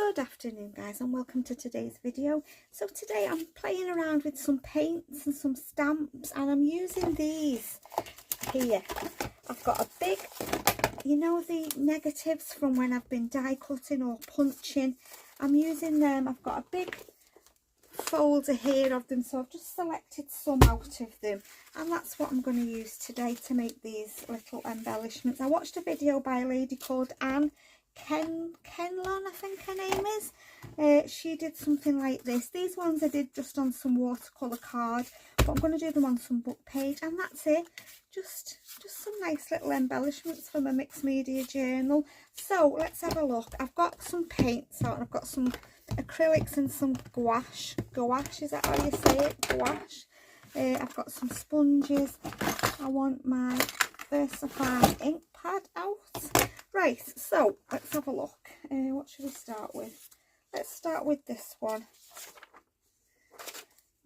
Good afternoon guys, and welcome to today's video. So today I'm playing around with some paints and some stamps, and I'm using these here. I've got a big, you know, the negatives from when I've been die cutting or punching. I'm using them. I've got a big folder here of them, so I've just selected some out of them, and that's what I'm going to use today to make these little embellishments. I watched a video by a lady called Anne Kenlon, I think her name is. She did something like this. These ones I did just on some watercolour card, but I'm going to do them on some book page, and that's it. Just some nice little embellishments from a mixed media journal. So let's have a look. I've got some paints out, and I've got some acrylics and some gouache. Gouache, is that how you say it? Gouache. I've got some sponges. I want my VersaFine ink pad out. Right, so let's have a look. What should we start with? Let's start with this one.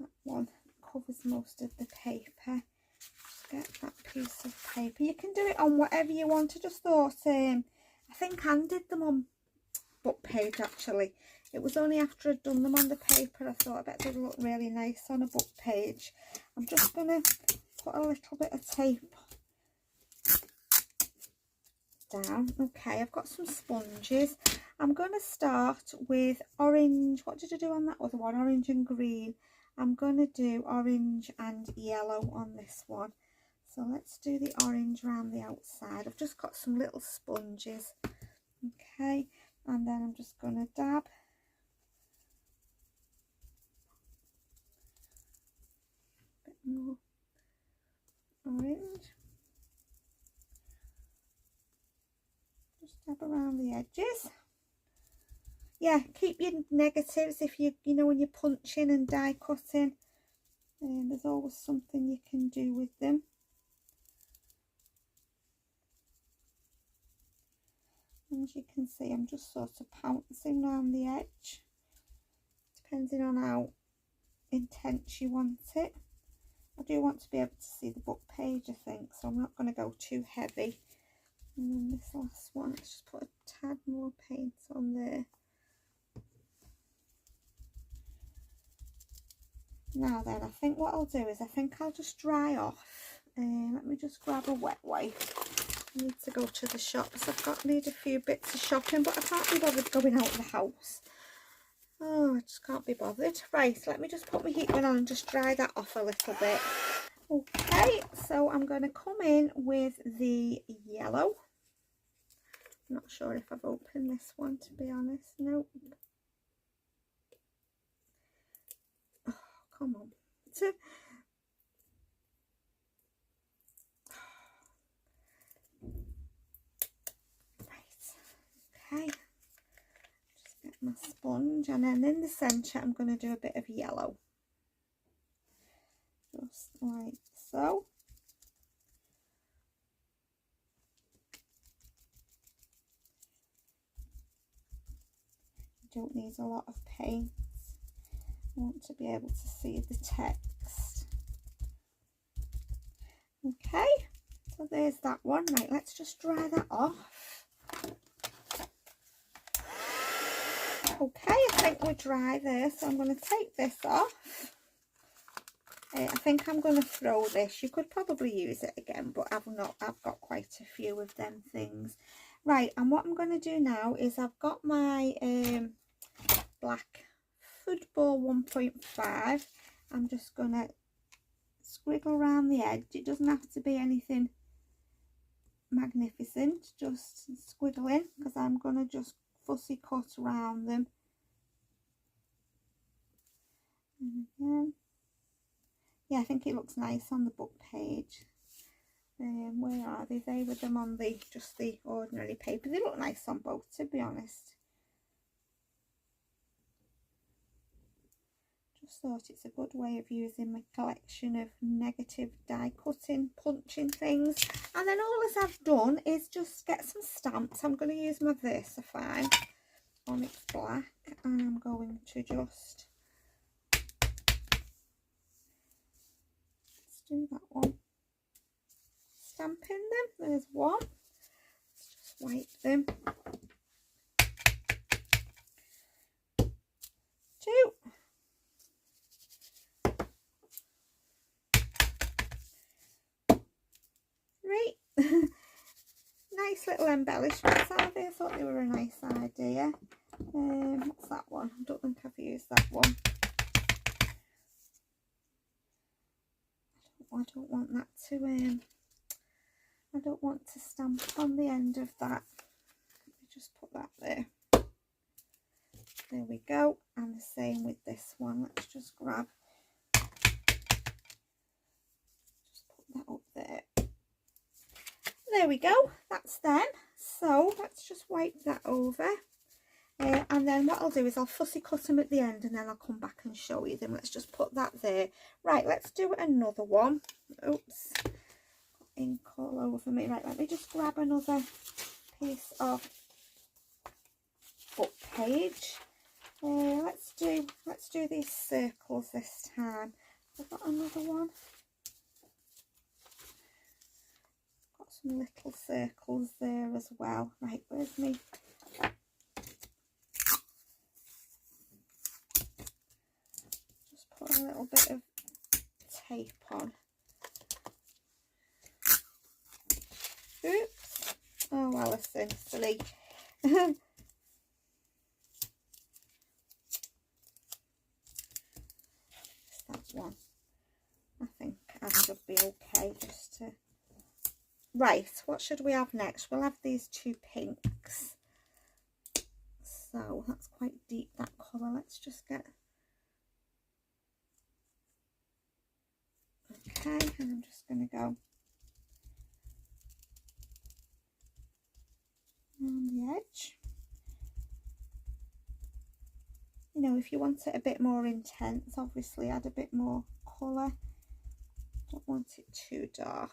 That one covers most of the paper. Just get that piece of paper. You can do it on whatever you want. I just thought, I think Anne did them on book page actually. It was only after I'd done them on the paper I thought I bet they'd look really nice on a book page. I'm just going to put a little bit of tape down. Okay, I've got some sponges. I'm going to start with orange. What did I do on that other one? Orange and green. I'm going to do orange and yellow on this one. So let's do the orange around the outside. I've just got some little sponges. Okay, and then I'm just going to dab a bit more orange. Just dab around the edges. Yeah, keep your negatives if you know when you're punching and die cutting. There's always something you can do with them. As you can see, I'm just sort of pouncing around the edge, depending on how intense you want it. I do want to be able to see the book page, I think, so I'm not going to go too heavy. And then this last one, let's just put a tad more paint on there. Now then, I think what I'll do is I think I'll just dry off. Let me just grab a wet wipe. I need to go to the shops. Need a few bits of shopping, but I can't be bothered going out of the house. Oh, I just can't be bothered. Right, let me just put my heat gun on and just dry that off a little bit. Okay, so I'm going to come in with the yellow. I'm not sure if I've opened this one, to be honest. Nope. Oh, come on. Okay, just get my sponge, and then in the centre I'm going to do a bit of yellow, just like so. You don't need a lot of paint. I want to be able to see the text. Okay, so there's that one. Right, let's just dry that off. Okay, I think we're dry there, so I'm going to take this off. I think I'm going to throw this. You could probably use it again, but I've got quite a few of them things. Right, and what I'm going to do now is I've got my black football 1.5. I'm just going to squiggle around the edge. It doesn't have to be anything magnificent, just squiggling, because I'm going to just fussy cut around them. And again, yeah, I think it looks nice on the book page. Where are they? They were them on just the ordinary paper. They look nice on both, to be honest. Just thought it's a good way of using my collection of negative die cutting, punching things. And then all as I've done is just get some stamps. I'm going to use my VersaFine Onyx Black, and I'm going to just, let's do that one. Stamping them. There's one. Let's just wipe them. nice little embellishments, aren't they? I thought they were a nice idea. What's that one? I don't think I've used that one. I don't want that to I don't want to stamp on the end of that. Let me just put that there. There we go. And the same with this one. Let's just grab, just put that up there. There we go. That's them. So let's just wipe that over. And then what I'll do is I'll fussy cut them at the end, and then I'll come back and show you them. Let's just put that there. Right, let's do another one. Oops, got ink all over me. Right, let me just grab another piece of book page. Let's do these circles this time. I've got another one. Got some little circles there as well. Right, where's me? Put a little bit of tape on. Oops. Oh, Alison, silly. That one. I think I should be okay just to... Right, what should we have next? We'll have these two pinks. So that's quite deep, that colour. Let's just get... Okay, and I'm just going to go on the edge. You know, if you want it a bit more intense, obviously add a bit more colour. Don't want it too dark.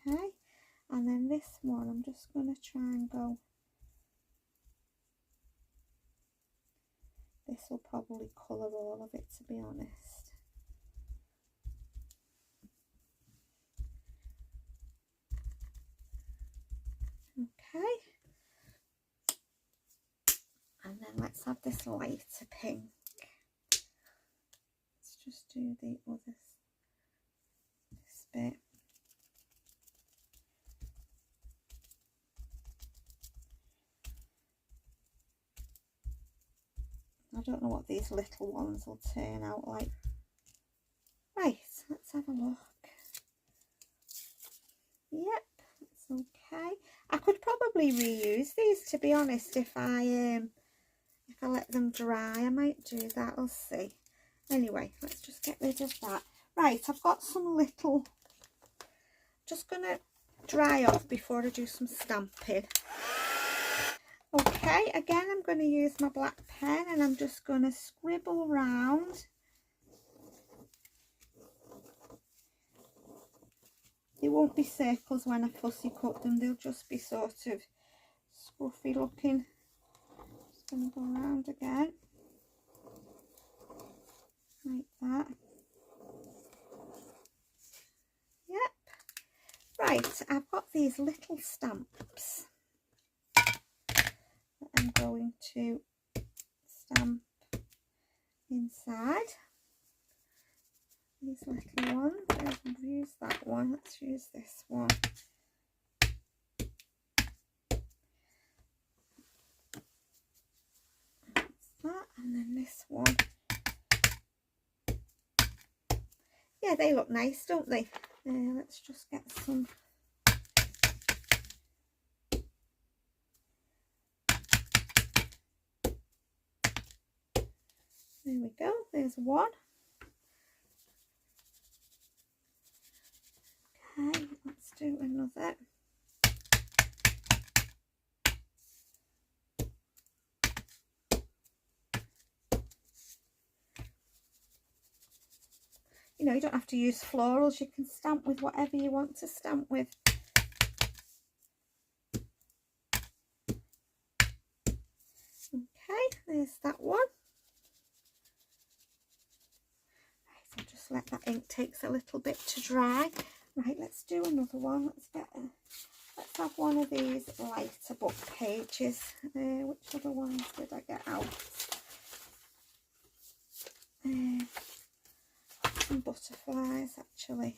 Okay, and then this one, I'm just going to try and go, this will probably colour all of it, to be honest. Okay, and then let's have this lighter pink. Let's just do the other, this bit. I don't know what these little ones will turn out like. Right, let's have a look. Yep, that's okay. I could probably reuse these, to be honest, if I let them dry. I might do that, I'll see. Anyway, let's just get rid of that. Right, I've got some little, just gonna dry off before I do some stamping. Okay, again, I'm going to use my black pen and I'm just going to scribble round. They won't be circles when I fussy cut them, they'll just be sort of scruffy looking. Just going to go around again, like that. Yep. Right, I've got these little stamps. I'm going to stamp inside these little ones. I've used that one, let's use this one. That's that, and then this one. Yeah, they look nice, don't they? Let's just get some. There we go, there's one. Okay, let's do another. You know, you don't have to use florals, you can stamp with whatever you want to stamp with. Okay, there's that one. I'll just let that ink takes a little bit to dry. Right, let's do another one. Let's have one of these lighter book pages. Which other ones did I get out? Some butterflies actually.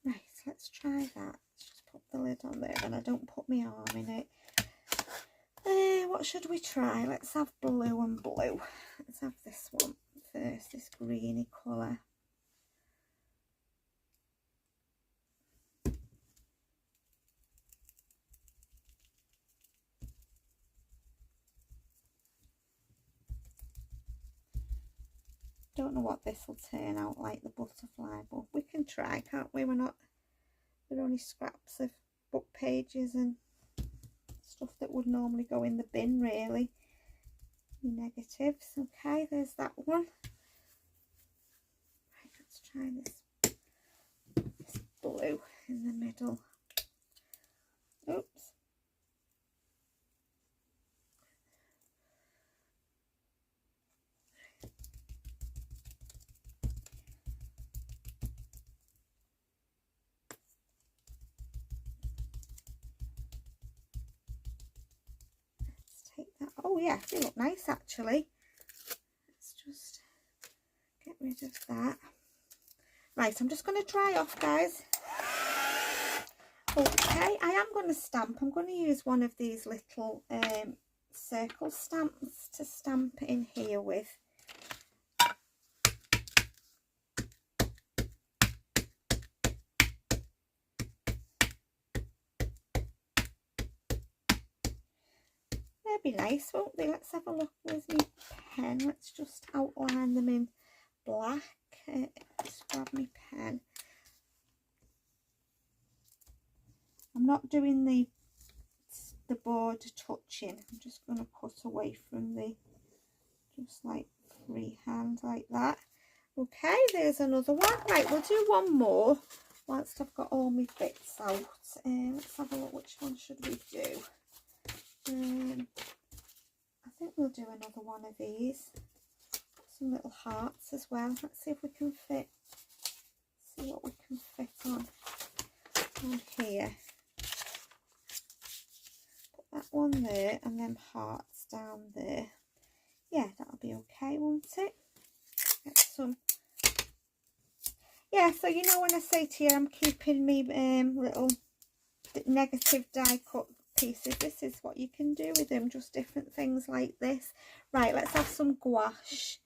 Right, let's try that. Let's just put the lid on there and I don't put my arm in it. What should we try? Let's have blue and blue. Let's have this one first, this greeny colour. Don't know what this will turn out like, the butterfly, but we can try, can't we? They're only scraps of book pages and stuff that would normally go in the bin, really. Negatives. Okay, there's that one. Right, let's try this blue in the middle. Oops. Oh yeah, they look nice actually. Let's just get rid of that. Right, I'm just going to dry off, guys. Okay, I am going to stamp. I'm going to use one of these little circle stamps to stamp in here with. They'll be nice, won't they? Let's have a look. Where's my pen? Let's just outline them in black. Just grab my pen. I'm not doing the border touching. I'm just going to cut away from the, just like freehand like that. Okay, there's another one. Right, we'll do one more whilst I've got all my bits out. Let's have a look. Which one should we do? I think we'll do another one of these. Some little hearts as well. Let's see if we can fit. See what we can fit on here. Put that one there and then hearts down there. Yeah, that'll be okay, won't it? Get some. Yeah, so you know when I say to you I'm keeping me little negative die cut pieces, this is what you can do with them, just different things like this. Right, let's have some gouache.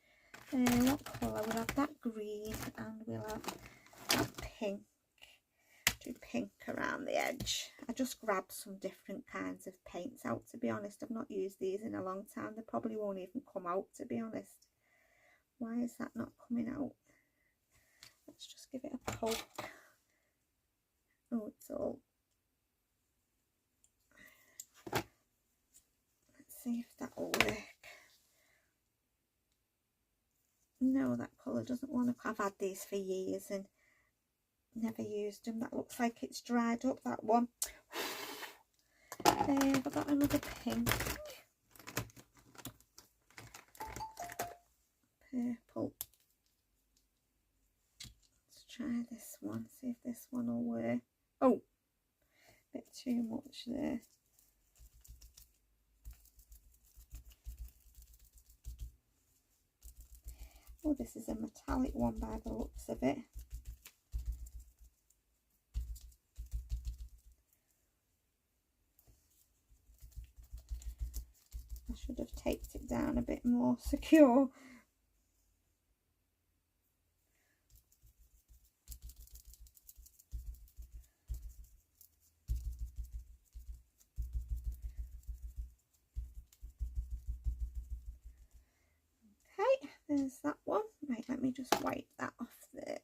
What colour? We'll have that green and we'll have that pink. Do pink around the edge. I just grabbed some different kinds of paints out, to be honest. I've not used these in a long time. They probably won't even come out, to be honest. Why is that not coming out? Let's just give it a poke. Oh, it's all. Let's see if that will work. No, that colour doesn't want to. I've had these for years and never used them. That looks like it's dried up, that one. I've got another pink. Purple. Let's try this one, see if this one will work. Oh, a bit too much there. Oh, this is a metallic one by the looks of it. I should have taped it down a bit more secure. Okay, there's that one. Right, let me just wipe that off there.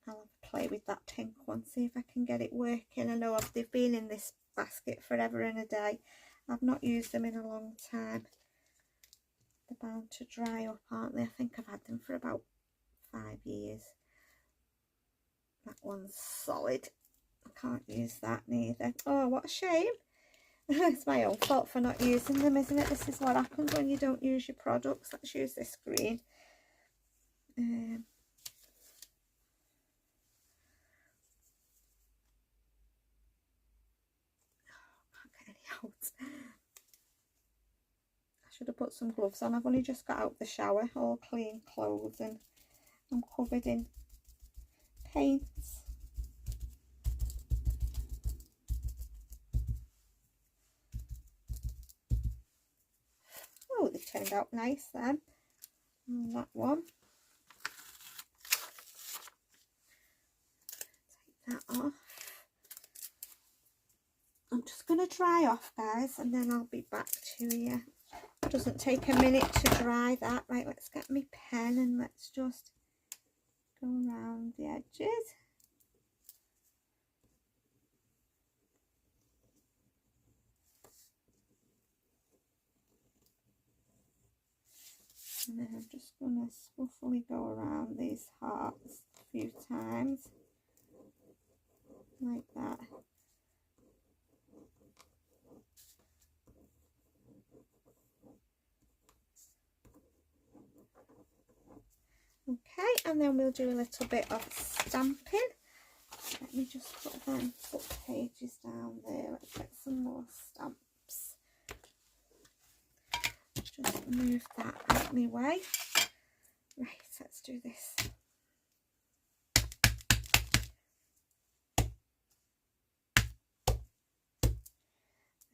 I'll have to play with that pink one, see if I can get it working. I know they've been in this basket forever and a day. I've not used them in a long time. They're bound to dry up, aren't they? I think I've had them for about 5 years. That one's solid. I can't use that neither. Oh, what a shame. It's my own fault for not using them, isn't it? This is what happens when you don't use your products. Let's use this green. Can't get any out. I should have put some gloves on. I've only just got out the shower, all clean clothes, and I'm covered in paints. Oh, they turned out nice then. And that one. Take that off. I'm just going to dry off, guys, and then I'll be back to you. It doesn't take a minute to dry that. Right, let's get my pen and let's just go around the edges. And then I'm just going to swiftly go around these hearts a few times, like that. Okay, and then we'll do a little bit of stamping. Let me just put them book pages down there. Let's get some more stamps. Just move that out of my way. Right, let's do this.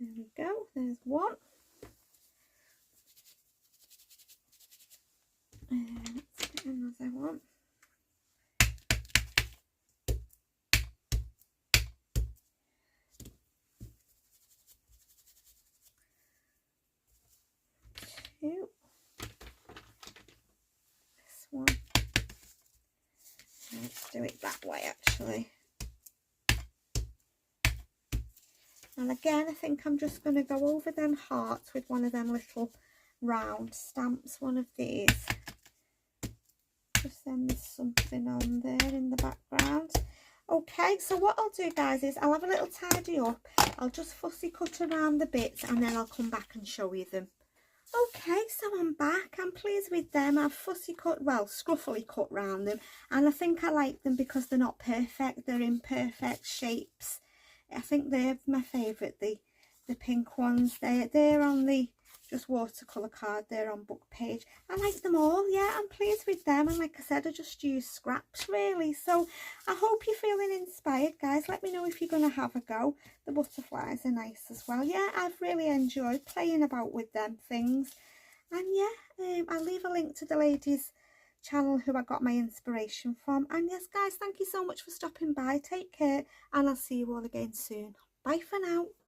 There we go, there's one. And let's get another one. Two. This one. Let's do it that way actually. And again, I think I'm just going to go over them hearts with one of them little round stamps, one of these. Just then there's something on there in the background. Okay, so what I'll do, guys, is I'll have a little tidy up. I'll just fussy cut around the bits and then I'll come back and show you them. Okay, so I'm back. I'm pleased with them. I've fussy cut, well, scruffily cut round them. And I think I like them because they're not perfect. They're imperfect shapes. I think they're my favourite, the pink ones. They're on the just watercolour card, they're on book page. I like them all, yeah, I'm pleased with them. And like I said, I just use scraps really. So I hope you're feeling inspired, guys. Let me know if you're going to have a go. The butterflies are nice as well. Yeah, I've really enjoyed playing about with them things. And yeah, I'll leave a link to the ladies' channel who I got my inspiration from. And yes, guys, thank you so much for stopping by. Take care, and I'll see you all again soon. Bye for now.